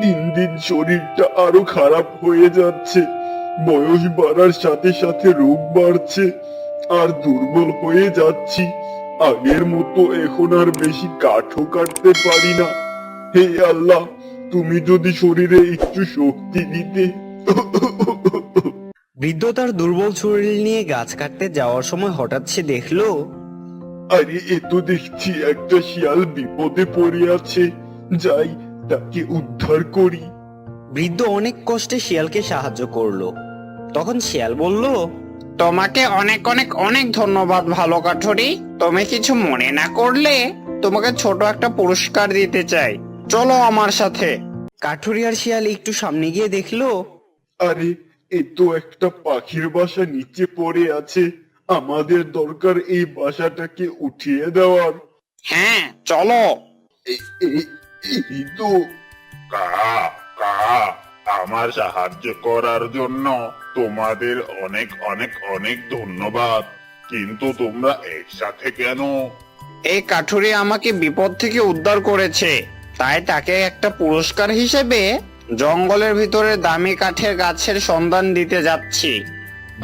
দিন দিন শরীরটা আরো খারাপ হয়ে যাচ্ছে। বয়স বাড়ার সাথে সাথে রোগ বাড়ছে, আর দুর্বল হয়ে যাচ্ছি। আগের মতো এখন আর বেশি কাঠও কাটতে পারি না। হে আল্লাহ, তুমি যদি শরীরে একটু শক্তি দিতে। বৃদ্ধ তার দুর্বল শরীর নিয়ে গাছ কাটতে যাওয়ার সময় হঠাৎ সে দেখলো আরে এ তো দেখছি একটা শিয়াল বিপদে পড়ে আছে। যাই, তাকে উদ্ধার করি। বৃদ্ধ অনেক কষ্টে শিয়ালকে সাহায্য করলো। তখন শিয়াল বলল, তোমাকে অনেক অনেক অনেক ধন্যবাদ ভালো কাঠুরি। তুমি কিছু মনে না করলে তোমাকে ছোট একটা পুরস্কার দিতে চাই, চলো আমার সাথে। কাঠুরি আর শিয়াল একটু সামনে গিয়ে দেখলো আরে এ তো একটা পাখির বাসা নিচে পড়ে আছে। আমাদের দরকার এই বাসাটাকে উঠিয়ে দেওয়ার। হ্যাঁ চলো। এই তো। কা কা আমার সাহায্য করার জন্য তোমাদের অনেক অনেক অনেক ধন্যবাদ। কিন্তু তোমরা একসাথে কেন? এই কাঠুরি আমাকে বিপদ থেকে উদ্ধার করেছে, তাই তাকে একটা পুরস্কার হিসেবে জঙ্গলের ভিতরে দামি কাঠের গাছের সন্ধান দিতে যাচ্ছি।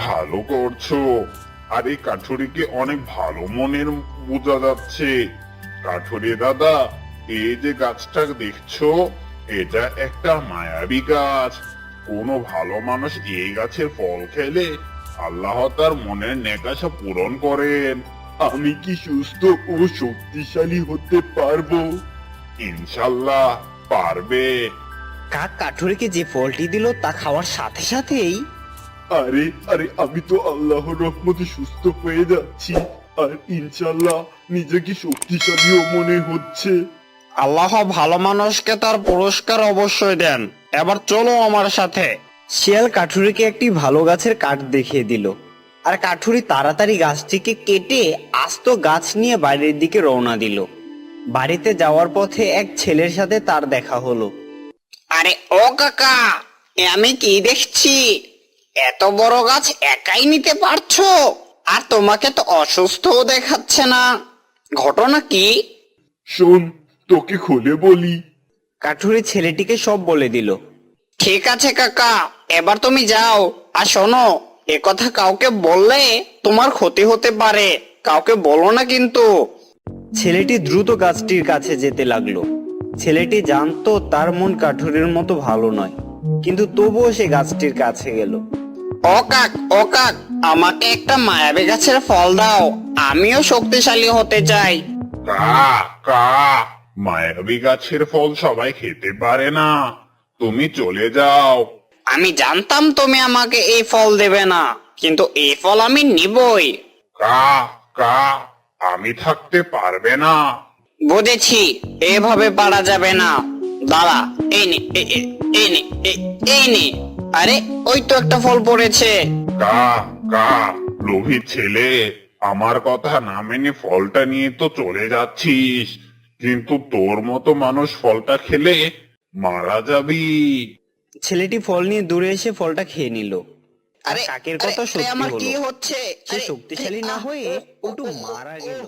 ভালো করছো। আর এই কাঠুরিকে অনেক ভালো মনের বোঝা যাচ্ছে। কাঠুরি দাদা, এই যে গাছটা দেখছো, এটা একটা মায়াবী গাছ। কোনো ভালো মানুষ এই গাছের ফল খেলে আল্লাহ তার মনের নেকাশা পূরণ করেন। আমি কি সুস্থ ও শক্তিশালী হতে পারবো? ইনশাল্লাহ পারবে। কাক কাঠুরিকে যে ফলটি দিল তা খাওয়ার সাথে সাথেই আরে আরে আমি তো আল্লাহর রহমতে সুস্থ হয়ে যাচ্ছি, আর ইনশাল্লাহ নিজেকে শক্তিশালীও মনে হচ্ছে। আল্লাহ ভালো মানুষকে তার পুরস্কার অবশ্যই দেন। এবার চলো আমার সাথে। শিয়াল কাঠুরিকে একটি ভালো গাছের কাঠ দেখিয়ে দিল, আর কাঠুরি তাড়াতাড়ি গাছটিকে কেটে আস্ত গাছ নিয়ে বাড়ির দিকে রওনা দিল। বাড়িতে যাওয়ার পথে এক ছেলের সাথে তার দেখা হলো। আরে ও কাকা, এ আমি কি দেখছি? এত বড় গাছ একাই নিতে পারছো? আর তোমাকে তো অসুস্থও দেখাচ্ছে না, ঘটনা কি? শোন, তোকে খুলে বলি। কাঠুরি ছেলেটিকে সব বলে দিল। ঠিক আছে কাকা, এবার তুমি যাও। আর শোনো, এ কথা কাউকে বললে তোমার ক্ষতি হতে পারে, কাউকে বলো না কিন্তু। ছেলেটি দ্রুত গাছটির কাছে যেতে লাগলো। ছেলেটি জানতো তার মন কাঠুরির মতো ভালো নয়, কিন্তু তবুও সে গাছটির কাছে গেল। ও কাক, আমাকে একটা মায়াবী গাছের ফল দাও, আমিও শক্তিশালী হতে চাই। কা কা মায়াবী গাছের ফল সবাই খেতে পারে না। তুমি চলে যাও। আমি জানতাম তুমি আমাকে এই ফল দেবে না, কিন্তু এই ফল আমি নিবই। কা কা আমি থাকতে পারবে না। বুঝেছি, এভাবে পারা যাবে না। দাঁড়া, এই নে, এই নে, এই নে। আরে ওই তো একটা ফল পড়েছে। কা কা লোভী ছেলে, আমার কথা না মেনে ফলটা নিয়ে তো চলে যাচ্ছিস, কিন্তু তোর মতো মানুষ ফলটা খেলে মারা যাবি। ছেলেটি ফল নিয়ে দূরে এসে ফলটা খেয়ে নিল। আর আরে কাকের আরে, কথা আরে, সত্যি আমার হলো। কি হচ্ছে? সে আরে, শক্তিশালী না হয়ে উল্টো মারা গেল।